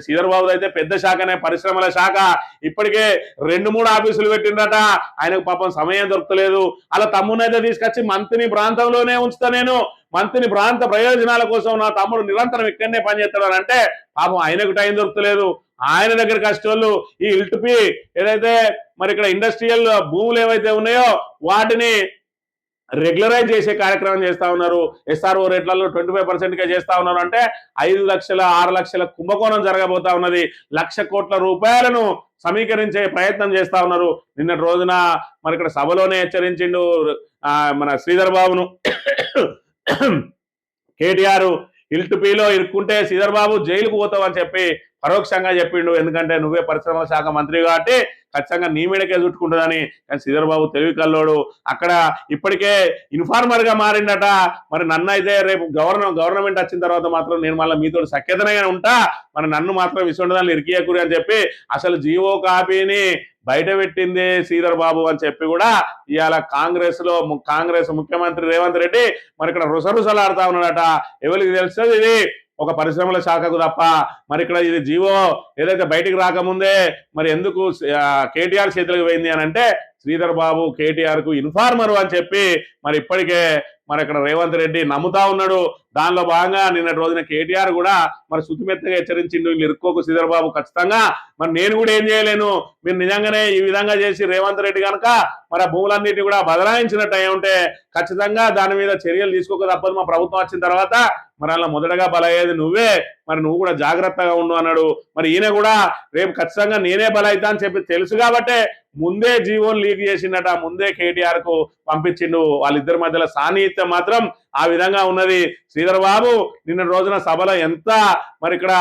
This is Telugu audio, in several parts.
శ్రీధర్ బాబు అయితే పెద్ద శాఖనే, పరిశ్రమల శాఖ. ఇప్పటికే 2-3 ఆఫీసులు పెట్టిండట. ఆయనకు పాపం సమయం దొరకలేదు. అలా తమ్మునైతే తీసుకొచ్చి మంత్రిని ప్రాంతంలోనే ఉంచుతా, నేను మంత్రిని ప్రాంత ప్రయోజనాల కోసం నా తమ్ముడు నిరంతరం ఇక్కడనే పనిచేస్తాడు అంటే పాపం ఆయనకు టైం దొరకలేదు. ఆయన దగ్గర కష్టోళ్ళు ఈ ఇల్టుపి ఏదైతే మరి ఇక్కడ ఇండస్ట్రియల్ భూములు ఏవైతే ఉన్నాయో వాటిని రెగ్యులరైజ్ చేసే కార్యక్రమం చేస్తా ఉన్నారు. ఎస్ఆర్ఓ రేట్లలో 25%గా చేస్తా ఉన్నారు. అంటే 5 లక్షల 6 లక్షల కుంభకోణం జరగబోతా ఉన్నది. 1,00,000 కోట్ల రూపాయలను సమీకరించే ప్రయత్నం చేస్తా ఉన్నారు. నిన్నటి రోజున మరి ఇక్కడ సభలోనే హెచ్చరించిండు మన శ్రీధర్ బాబును కేటీఆర్. ఇల్టుపీలో ఇరుక్కుంటే శ్రీధర్ బాబు జైలుకు పోతావు అని చెప్పి పరోక్షంగా చెప్పిండు. ఎందుకంటే నువ్వే పరిశ్రమల శాఖ మంత్రి కాబట్టి ఖచ్చితంగా నీ మీదకే చుట్టుకుంటుందని. కానీ శ్రీధర్ బాబు తెలివి కల్లోడు. అక్కడ ఇప్పటికే ఇన్ఫార్మర్ గా మారిండట. మరి నన్ను అయితే రేపు గవర్నమెంట్ వచ్చిన తర్వాత మాత్రం నేను మళ్ళీ మీతో సఖ్యతనే ఉంటా, మరి నన్ను మాత్రం విసుండదాన్ని ఇరికియకురి అని చెప్పి అసలు జీవో కాపీని బయట పెట్టింది శ్రీధర్ బాబు అని చెప్పి కూడా ఇవాళ కాంగ్రెస్ ముఖ్యమంత్రి రేవంత్ రెడ్డి మరి ఇక్కడ రుసరుసలాడుతా ఉన్నాడట. ఎవరికి తెలుస్తుంది ఇది ఒక పరిశ్రమల శాఖకు తప్ప. మరి ఇక్కడ ఇది జీవో ఏదైతే బయటికి రాకముందే మరి ఎందుకు కేటీఆర్ చేతులకు పోయింది అని అంటే శ్రీధర్ బాబు కేటీఆర్ కు ఇన్ఫార్మర్ అని చెప్పి మరి ఇప్పటికే మరి ఇక్కడ రేవంత్ రెడ్డి నమ్ముతా ఉన్నాడు. దానిలో భాగంగా నిన్నటి రోజున కేటీఆర్ కూడా మరి శుతిమెత్తగా హెచ్చరించిండు, వీళ్ళు ఇరుక్కోకు శ్రీధర్ బాబు ఖచ్చితంగా, మరి నేను కూడా ఏం చేయలేను, మీరు నిజంగానే ఈ విధంగా చేసి రేవంత్ రెడ్డి కనుక మరి ఆ భూములన్నిటిని కూడా బదలాయించినట్టు అయి ఉంటే ఖచ్చితంగా దాని మీద చర్యలు తీసుకోక తప్పదు. మా ప్రభుత్వం వచ్చిన తర్వాత మరి అలా మొదటగా బలయ్యేది నువ్వే, మరి నువ్వు కూడా జాగ్రత్తగా ఉండు అన్నాడు. మరి ఈయన కూడా రేపు ఖచ్చితంగా నేనే బలైతా అని చెప్పి తెలుసు కాబట్టే ముందే జీవోని లీక్ చేసిండట, ముందే కేటీఆర్ కు పంపించిండు. వాళ్ళిద్దరి మధ్యలో సాన్నిహిత్యం మాత్రం ఆ విధంగా ఉన్నది. శ్రీధర్ బాబు నిన్న రోజున సభలో ఎంత మరి ఇక్కడ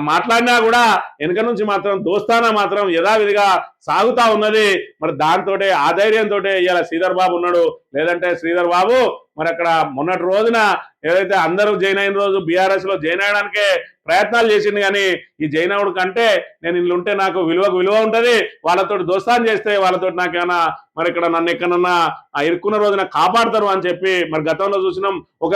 మాట్లాడినా కూడా వెనక నుంచి మాత్రం దోస్తానా మాత్రం యథావిధిగా సాగుతా ఉన్నది. మరి దాంతో ఆ ధైర్యంతో ఇవాళ శ్రీధర్ బాబు ఉన్నాడు. లేదంటే శ్రీధర్ బాబు మరి అక్కడ మొన్నటి రోజున ఏదైతే అందరూ జైన్ అయిన రోజు బీఆర్ఎస్ లో జైన్ అయ్యడానికే ప్రయత్నాలు చేసింది. కానీ ఈ జైనవుడు కంటే నేను ఇల్లుంటే నాకు విలువ ఉంటది, వాళ్ళతో దోస్తాన్ చేస్తే వాళ్ళతో నాకేమన్నా మరి ఇక్కడ నన్ను ఎక్కడన్నా ఇరుక్కున్న రోజున కాపాడతారు అని చెప్పి మరి గతంలో చూసినాం. ఒక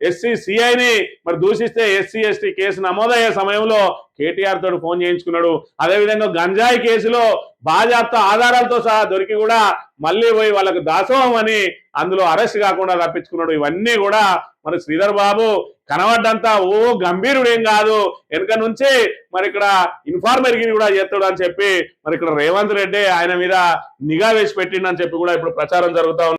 ఎస్సీ సిఐని మరి దూషిస్తే ఎస్సీ ఎస్టీ కేసు నమోదయ్యే సమయంలో కేటీఆర్ తోటి ఫోన్ చేయించుకున్నాడు. అదేవిధంగా గంజాయి కేసులో బాజాప్తా ఆధారాలతో సహా దొరికి కూడా మళ్ళీ పోయి వాళ్ళకు దాసోహం అని అందులో అరెస్ట్ కాకుండా తప్పించుకున్నాడు. ఇవన్నీ కూడా మరి శ్రీధర్ బాబు కనబడ్డంతా ఓ గంభీరుడు ఏం కాదు, వెనుక నుంచి మరి ఇక్కడ ఇన్ఫార్మర్ గిరి కూడా చేస్తాడు అని చెప్పి మరి ఇక్కడ రేవంత్ రెడ్డి ఆయన మీద నిఘా వేసి పెట్టిండని చెప్పి కూడా ఇప్పుడు ప్రచారం జరుగుతా ఉంది.